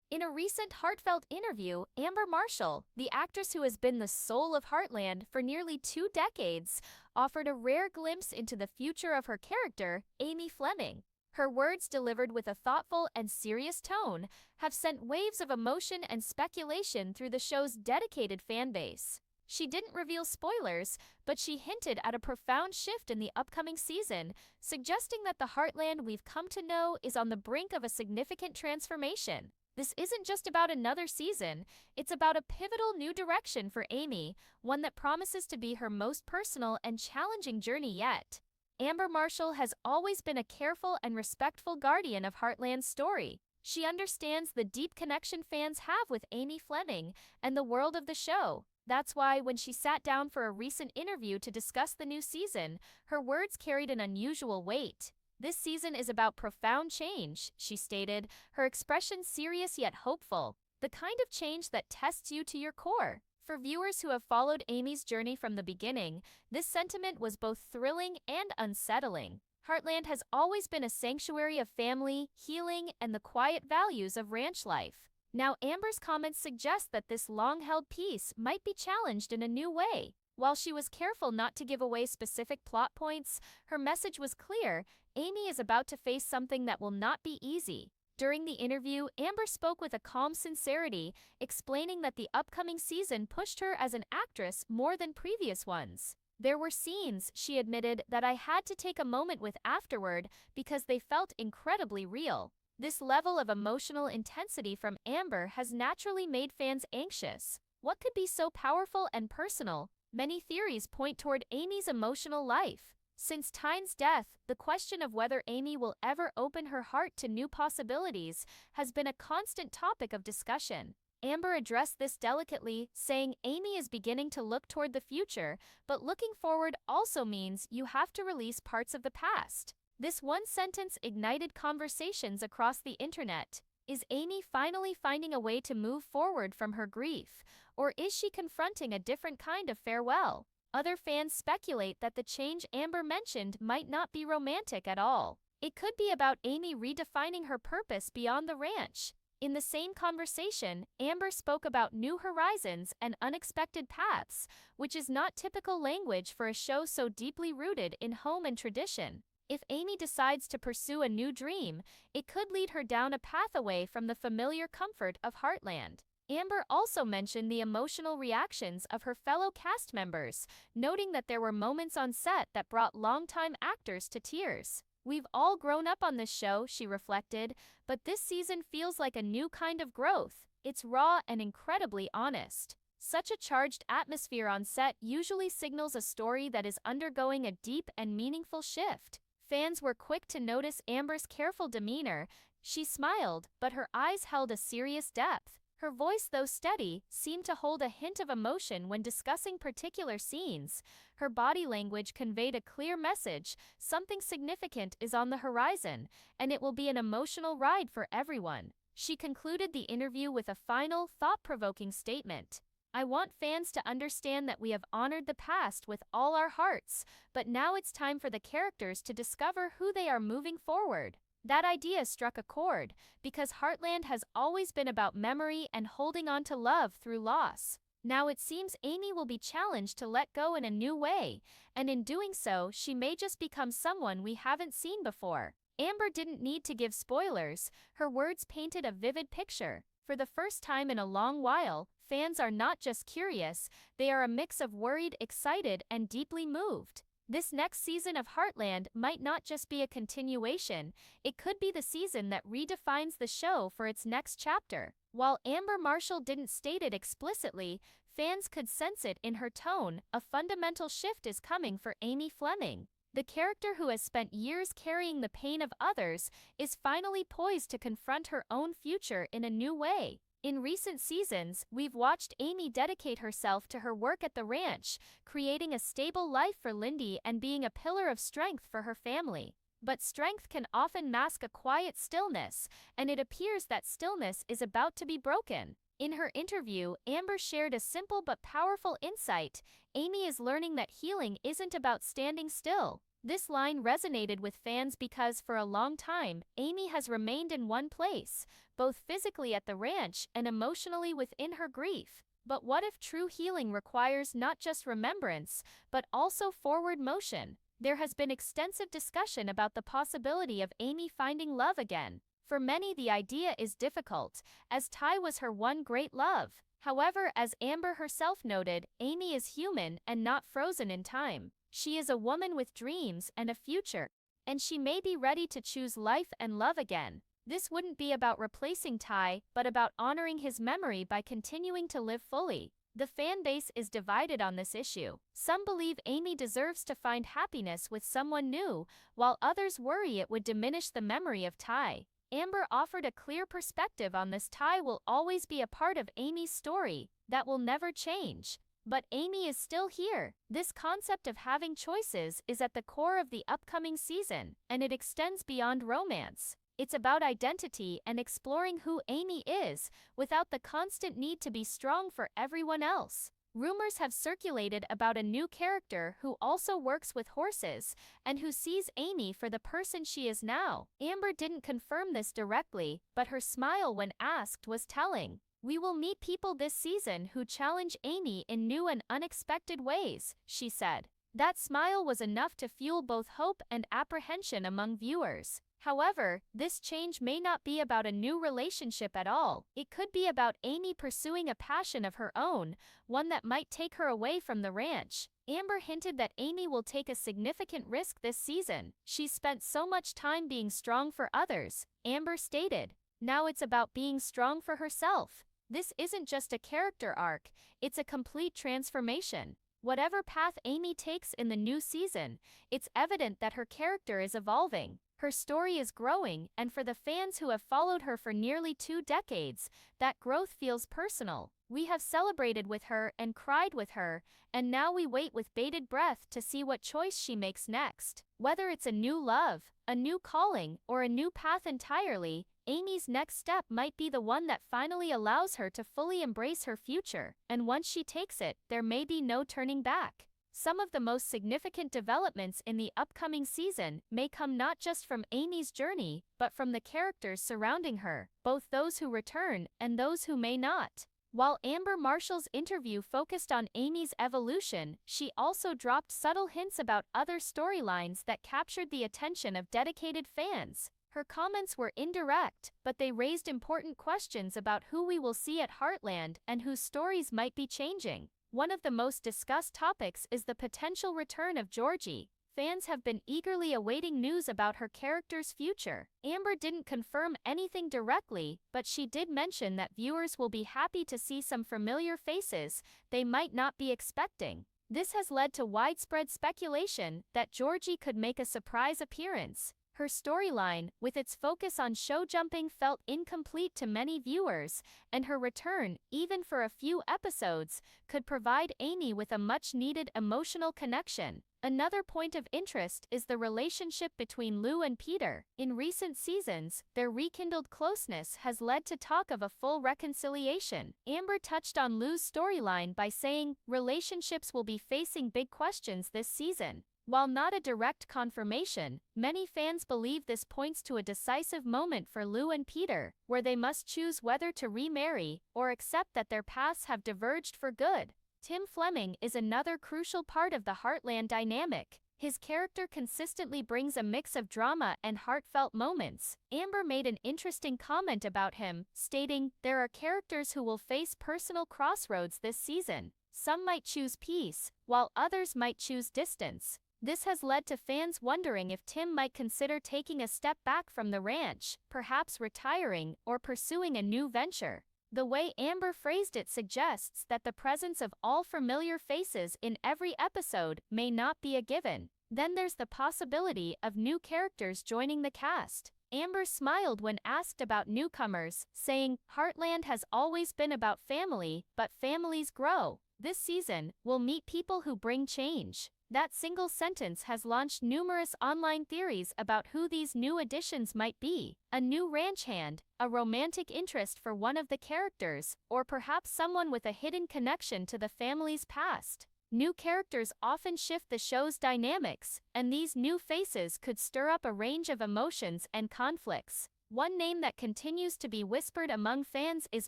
In a recent heartfelt interview, Amber Marshall, the actress who has been the soul of Heartland for nearly 2 decades, offered a rare glimpse into the future of her character, Amy Fleming. Her words, delivered with a thoughtful and serious tone, have sent waves of emotion and speculation through the show's dedicated fan base. She didn't reveal spoilers, but she hinted at a profound shift in the upcoming season, suggesting that the Heartland we've come to know is on the brink of a significant transformation. This isn't just about another season, it's about a pivotal new direction for Amy, one that promises to be her most personal and challenging journey yet. Amber Marshall has always been a careful and respectful guardian of Heartland's story. She understands the deep connection fans have with Amy Fleming and the world of the show. That's why, when she sat down for a recent interview to discuss the new season, her words carried an unusual weight. "This season is about profound change," she stated, her expression serious yet hopeful, "the kind of change that tests you to your core." For viewers who have followed Amy's journey from the beginning, this sentiment was both thrilling and unsettling. Heartland has always been a sanctuary of family, healing, and the quiet values of ranch life. Now, Amber's comments suggest that this long-held peace might be challenged in a new way. While she was careful not to give away specific plot points, her message was clear: Amy is about to face something that will not be easy. During the interview, Amber spoke with a calm sincerity, explaining that the upcoming season pushed her as an actress more than previous ones. "There were scenes," she admitted, "that I had to take a moment with afterward because they felt incredibly real." This level of emotional intensity from Amber has naturally made fans anxious. What could be so powerful and personal? Many theories point toward Amy's emotional life. Since Tyne's death, the question of whether Amy will ever open her heart to new possibilities has been a constant topic of discussion. Amber addressed this delicately, saying, "Amy is beginning to look toward the future, but looking forward also means you have to release parts of the past." This one sentence ignited conversations across the internet. Is Amy finally finding a way to move forward from her grief, or is she confronting a different kind of farewell? Other fans speculate that the change Amber mentioned might not be romantic at all. It could be about Amy redefining her purpose beyond the ranch. In the same conversation, Amber spoke about new horizons and unexpected paths, which is not typical language for a show so deeply rooted in home and tradition. If Amy decides to pursue a new dream, it could lead her down a path away from the familiar comfort of Heartland. Amber also mentioned the emotional reactions of her fellow cast members, noting that there were moments on set that brought longtime actors to tears. "We've all grown up on this show," she reflected, "but this season feels like a new kind of growth. It's raw and incredibly honest." Such a charged atmosphere on set usually signals a story that is undergoing a deep and meaningful shift. Fans were quick to notice Amber's careful demeanor. She smiled, but her eyes held a serious depth. Her voice, though steady, seemed to hold a hint of emotion when discussing particular scenes. Her body language conveyed a clear message: something significant is on the horizon, and it will be an emotional ride for everyone. She concluded the interview with a final, thought-provoking statement. "I want fans to understand that we have honored the past with all our hearts, but now it's time for the characters to discover who they are moving forward." That idea struck a chord, because Heartland has always been about memory and holding on to love through loss. Now it seems Amy will be challenged to let go in a new way, and in doing so, she may just become someone we haven't seen before. Amber didn't need to give spoilers. Her words painted a vivid picture. For the first time in a long while, fans are not just curious, they are a mix of worried, excited, and deeply moved. This next season of Heartland might not just be a continuation, it could be the season that redefines the show for its next chapter. While Amber Marshall didn't state it explicitly, fans could sense it in her tone. A fundamental shift is coming for Amy Fleming. The character who has spent years carrying the pain of others is finally poised to confront her own future in a new way. In recent seasons, we've watched Amy dedicate herself to her work at the ranch, creating a stable life for Lindy and being a pillar of strength for her family. But strength can often mask a quiet stillness, and it appears that stillness is about to be broken. In her interview, Amber shared a simple but powerful insight: Amy is learning that healing isn't about standing still. This line resonated with fans because for a long time, Amy has remained in one place, both physically at the ranch and emotionally within her grief. But what if true healing requires not just remembrance, but also forward motion? There has been extensive discussion about the possibility of Amy finding love again. For many, the idea is difficult, as Ty was her one great love. However, as Amber herself noted, Amy is human and not frozen in time. She is a woman with dreams and a future, and she may be ready to choose life and love again. This wouldn't be about replacing Ty, but about honoring his memory by continuing to live fully. The fan base is divided on this issue. Some believe Amy deserves to find happiness with someone new, while others worry it would diminish the memory of Ty. Amber offered a clear perspective on this. Ty will always be a part of Amy's story, that will never change. But Amy is still here. This concept of having choices is at the core of the upcoming season, and it extends beyond romance. It's about identity and exploring who Amy is, without the constant need to be strong for everyone else. Rumors have circulated about a new character who also works with horses, and who sees Amy for the person she is now. Amber didn't confirm this directly, but her smile when asked was telling. "We will meet people this season who challenge Amy in new and unexpected ways," she said. That smile was enough to fuel both hope and apprehension among viewers. However, this change may not be about a new relationship at all. It could be about Amy pursuing a passion of her own, one that might take her away from the ranch. Amber hinted that Amy will take a significant risk this season. "She's spent so much time being strong for others," Amber stated. "Now it's about being strong for herself." This isn't just a character arc, it's a complete transformation. Whatever path Amy takes in the new season, it's evident that her character is evolving. Her story is growing, and for the fans who have followed her for nearly 2 decades, that growth feels personal. We have celebrated with her and cried with her, and now we wait with bated breath to see what choice she makes next. Whether it's a new love, a new calling, or a new path entirely, Amy's next step might be the one that finally allows her to fully embrace her future, and once she takes it, there may be no turning back. Some of the most significant developments in the upcoming season may come not just from Amy's journey, but from the characters surrounding her, both those who return and those who may not. While Amber Marshall's interview focused on Amy's evolution, she also dropped subtle hints about other storylines that captured the attention of dedicated fans. Her comments were indirect, but they raised important questions about who we will see at Heartland and whose stories might be changing. One of the most discussed topics is the potential return of Georgie. Fans have been eagerly awaiting news about her character's future. Amber didn't confirm anything directly, but she did mention that viewers will be happy to see some familiar faces they might not be expecting. This has led to widespread speculation that Georgie could make a surprise appearance. Her storyline, with its focus on show jumping, felt incomplete to many viewers, and her return, even for a few episodes, could provide Amy with a much-needed emotional connection. Another point of interest is the relationship between Lou and Peter. In recent seasons, their rekindled closeness has led to talk of a full reconciliation. Amber touched on Lou's storyline by saying, "Relationships will be facing big questions this season." While not a direct confirmation, many fans believe this points to a decisive moment for Lou and Peter, where they must choose whether to remarry or accept that their paths have diverged for good. Tim Fleming is another crucial part of the Heartland dynamic. His character consistently brings a mix of drama and heartfelt moments. Amber made an interesting comment about him, stating, "There are characters who will face personal crossroads this season. Some might choose peace, while others might choose distance." This has led to fans wondering if Tim might consider taking a step back from the ranch, perhaps retiring or pursuing a new venture. The way Amber phrased it suggests that the presence of all familiar faces in every episode may not be a given. Then there's the possibility of new characters joining the cast. Amber smiled when asked about newcomers, saying, "Heartland has always been about family, but families grow. This season, we'll meet people who bring change." That single sentence has launched numerous online theories about who these new additions might be. A new ranch hand, a romantic interest for one of the characters, or perhaps someone with a hidden connection to the family's past. New characters often shift the show's dynamics, and these new faces could stir up a range of emotions and conflicts. One name that continues to be whispered among fans is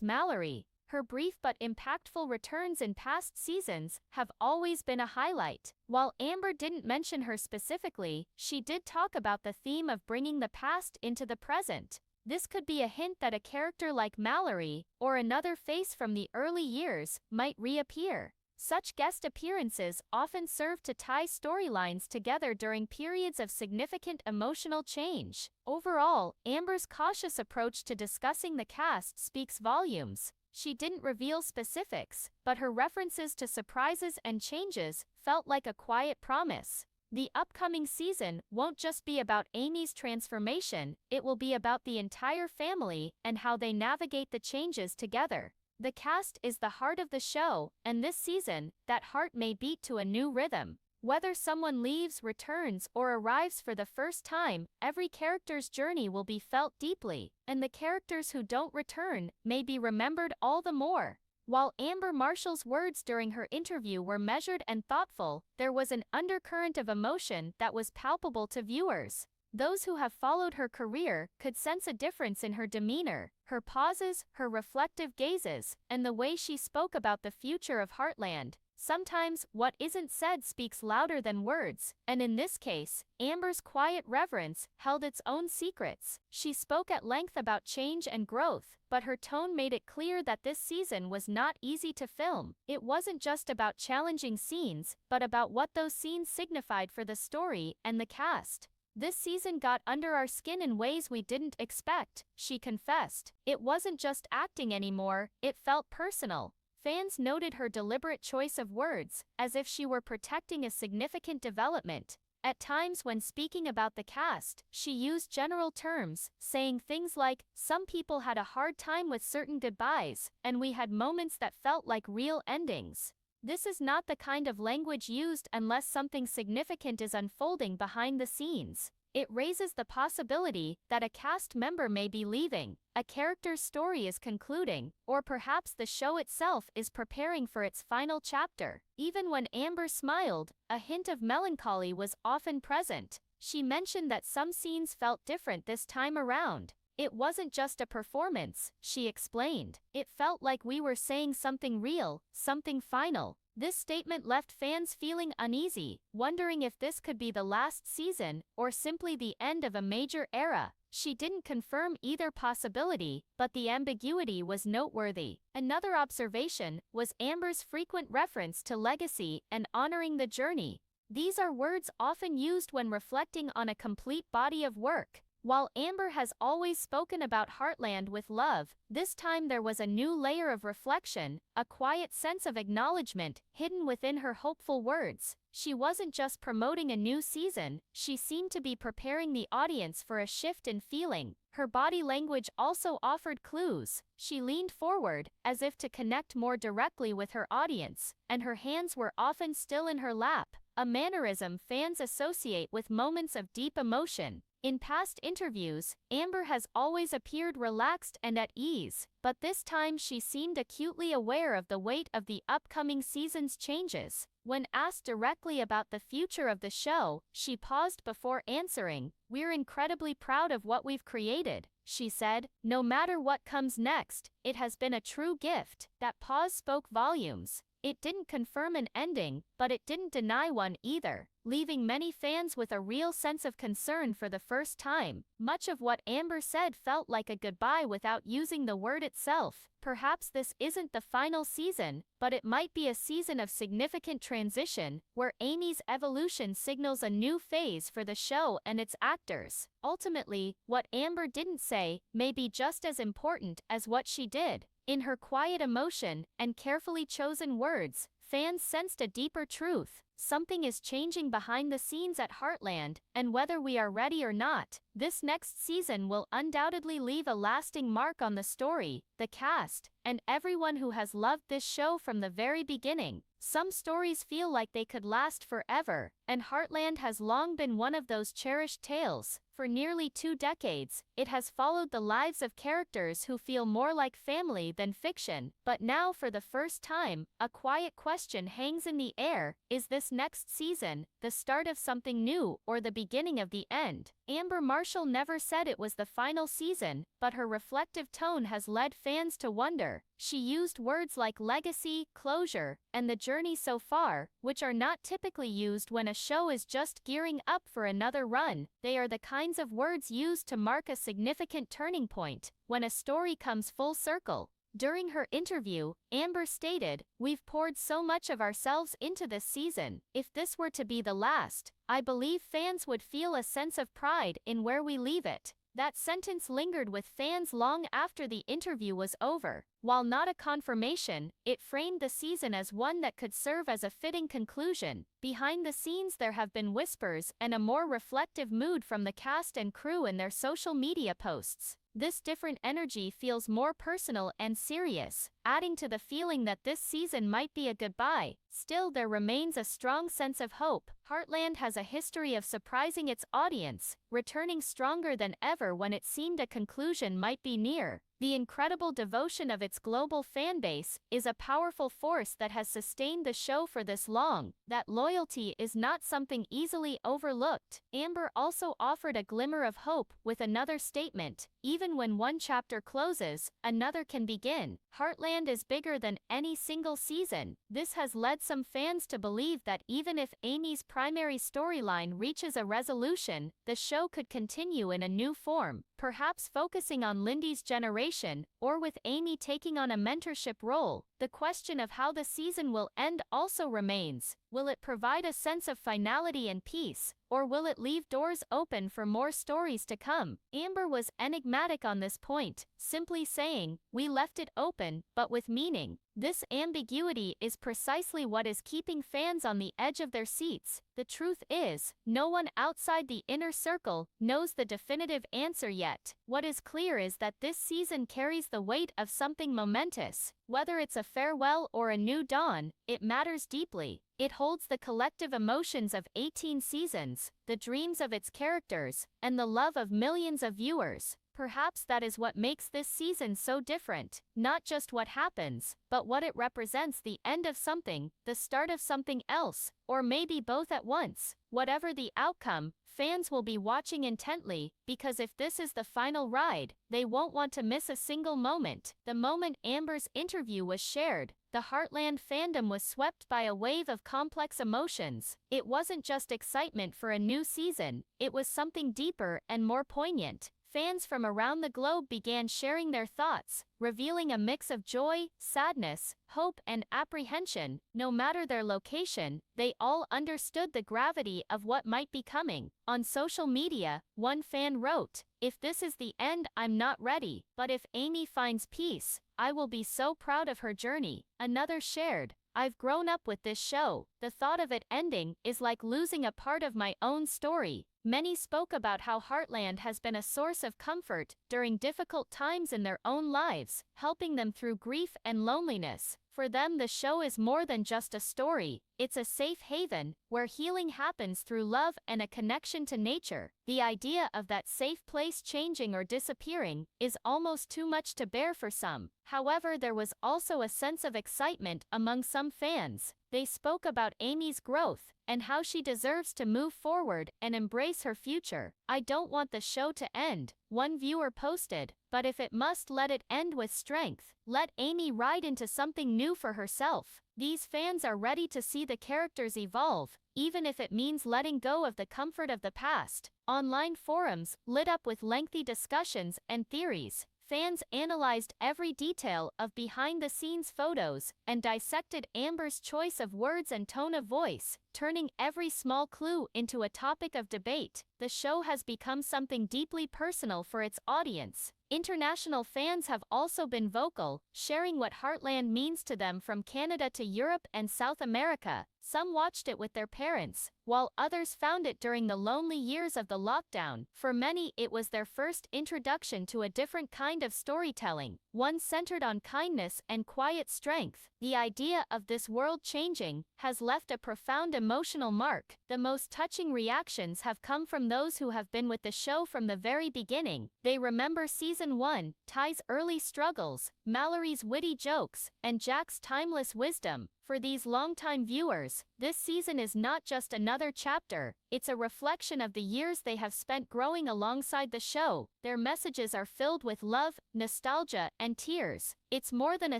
Mallory. Her brief but impactful returns in past seasons have always been a highlight. While Amber didn't mention her specifically, she did talk about the theme of bringing the past into the present. This could be a hint that a character like Mallory, or another face from the early years, might reappear. Such guest appearances often serve to tie storylines together during periods of significant emotional change. Overall, Amber's cautious approach to discussing the cast speaks volumes. She didn't reveal specifics, but her references to surprises and changes felt like a quiet promise. The upcoming season won't just be about Amy's transformation, it will be about the entire family and how they navigate the changes together. The cast is the heart of the show, and this season, that heart may beat to a new rhythm. Whether someone leaves, returns, or arrives for the first time, every character's journey will be felt deeply, and the characters who don't return may be remembered all the more. While Amber Marshall's words during her interview were measured and thoughtful, there was an undercurrent of emotion that was palpable to viewers. Those who have followed her career could sense a difference in her demeanor, her pauses, her reflective gazes, and the way she spoke about the future of Heartland. Sometimes, what isn't said speaks louder than words, and in this case, Amber's quiet reverence held its own secrets. She spoke at length about change and growth, but her tone made it clear that this season was not easy to film. It wasn't just about challenging scenes, but about what those scenes signified for the story and the cast. This season got under our skin in ways we didn't expect, she confessed. It wasn't just acting anymore, it felt personal. Fans noted her deliberate choice of words, as if she were protecting a significant development. At times when speaking about the cast, she used general terms, saying things like, "Some people had a hard time with certain goodbyes, and we had moments that felt like real endings." This is not the kind of language used unless something significant is unfolding behind the scenes. It raises the possibility that a cast member may be leaving, a character's story is concluding, or perhaps the show itself is preparing for its final chapter. Even when Amber smiled, a hint of melancholy was often present. She mentioned that some scenes felt different this time around. It wasn't just a performance, she explained. It felt like we were saying something real, something final. This statement left fans feeling uneasy, wondering if this could be the last season, or simply the end of a major era. She didn't confirm either possibility, but the ambiguity was noteworthy. Another observation was Amber's frequent reference to legacy and honoring the journey. These are words often used when reflecting on a complete body of work. While Amber has always spoken about Heartland with love, this time there was a new layer of reflection, a quiet sense of acknowledgement hidden within her hopeful words. She wasn't just promoting a new season, she seemed to be preparing the audience for a shift in feeling. Her body language also offered clues. She leaned forward, as if to connect more directly with her audience, and her hands were often still in her lap, a mannerism fans associate with moments of deep emotion. In past interviews, Amber has always appeared relaxed and at ease, but this time she seemed acutely aware of the weight of the upcoming season's changes. When asked directly about the future of the show, she paused before answering. "We're incredibly proud of what we've created," she said. "No matter what comes next, it has been a true gift." That pause spoke volumes. It didn't confirm an ending, but it didn't deny one either, leaving many fans with a real sense of concern for the first time. Much of what Amber said felt like a goodbye without using the word itself. Perhaps this isn't the final season, but it might be a season of significant transition, where Amy's evolution signals a new phase for the show and its actors. Ultimately, what Amber didn't say may be just as important as what she did. In her quiet emotion and carefully chosen words, fans sensed a deeper truth. Something is changing behind the scenes at Heartland, and whether we are ready or not, this next season will undoubtedly leave a lasting mark on the story, the cast, and everyone who has loved this show from the very beginning. Some stories feel like they could last forever, and Heartland has long been one of those cherished tales. For nearly 2 decades, it has followed the lives of characters who feel more like family than fiction. But now, for the first time, a quiet question hangs in the air: is this next season the start of something new or the beginning of the end? Amber Marshall never said it was the final season, but her reflective tone has led fans to wonder. She used words like legacy, closure, and the journey so far, which are not typically used when a show is just gearing up for another run. They are the kinds of words used to mark a significant turning point, when a story comes full circle. During her interview, Amber stated, "We've poured so much of ourselves into this season. If this were to be the last, I believe fans would feel a sense of pride in where we leave it." That sentence lingered with fans long after the interview was over. While not a confirmation, it framed the season as one that could serve as a fitting conclusion. Behind the scenes, there have been whispers and a more reflective mood from the cast and crew in their social media posts. This different energy feels more personal and serious, adding to the feeling that this season might be a goodbye. Still, there remains a strong sense of hope. Heartland has a history of surprising its audience, returning stronger than ever when it seemed a conclusion might be near. The incredible devotion of its global fanbase is a powerful force that has sustained the show for this long. That loyalty is not something easily overlooked. Amber also offered a glimmer of hope with another statement: "Even when one chapter closes, another can begin." Heartland is bigger than any single season. This has led some fans to believe that even if Amy's primary storyline reaches a resolution, the show could continue in a new form, perhaps focusing on Lindy's generation, or with Amy taking on a mentorship role. The question of how the season will end also remains. Will it provide a sense of finality and peace, or will it leave doors open for more stories to come? Amber was enigmatic on this point, simply saying, "We left it open, but with meaning." This ambiguity is precisely what is keeping fans on the edge of their seats. The truth is, no one outside the inner circle knows the definitive answer yet. What is clear is that this season carries the weight of something momentous. Whether it's a farewell or a new dawn, it matters deeply. It holds the collective emotions of 18 seasons, the dreams of its characters, and the love of millions of viewers. Perhaps that is what makes this season so different. Not just what happens, but what it represents: the end of something, the start of something else, or maybe both at once. Whatever the outcome, fans will be watching intently, because if this is the final ride, they won't want to miss a single moment. The moment Amber's interview was shared, the Heartland fandom was swept by a wave of complex emotions. It wasn't just excitement for a new season, it was something deeper and more poignant. Fans from around the globe began sharing their thoughts, revealing a mix of joy, sadness, hope, and apprehension. No matter their location, they all understood the gravity of what might be coming. On social media, one fan wrote, "If this is the end, I'm not ready, but if Amy finds peace, I will be so proud of her journey." Another shared, "I've grown up with this show. The thought of it ending is like losing a part of my own story." Many spoke about how Heartland has been a source of comfort during difficult times in their own lives, helping them through grief and loneliness. For them, the show is more than just a story. It's a safe haven, where healing happens through love and a connection to nature. The idea of that safe place changing or disappearing is almost too much to bear for some. However, there was also a sense of excitement among some fans. They spoke about Amy's growth, and how she deserves to move forward and embrace her future. "I don't want the show to end," one viewer posted, "but if it must, let it end with strength. Let Amy ride into something new for herself." These fans are ready to see the characters evolve, even if it means letting go of the comfort of the past. Online forums lit up with lengthy discussions and theories. Fans analyzed every detail of behind-the-scenes photos and dissected Amber's choice of words and tone of voice, turning every small clue into a topic of debate. The show has become something deeply personal for its audience. International fans have also been vocal, sharing what Heartland means to them from Canada to Europe and South America. Some watched it with their parents, while others found it during the lonely years of the lockdown. For many, it was their first introduction to a different kind of storytelling, one centered on kindness and quiet strength. The idea of this world changing has left a profound emotional mark. The most touching reactions have come from those who have been with the show from the very beginning. They remember Season 1, Ty's early struggles, Mallory's witty jokes, and Jack's timeless wisdom. For these longtime viewers, this season is not just another chapter, it's a reflection of the years they have spent growing alongside the show. Their messages are filled with love, nostalgia, and tears. It's more than a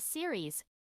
series,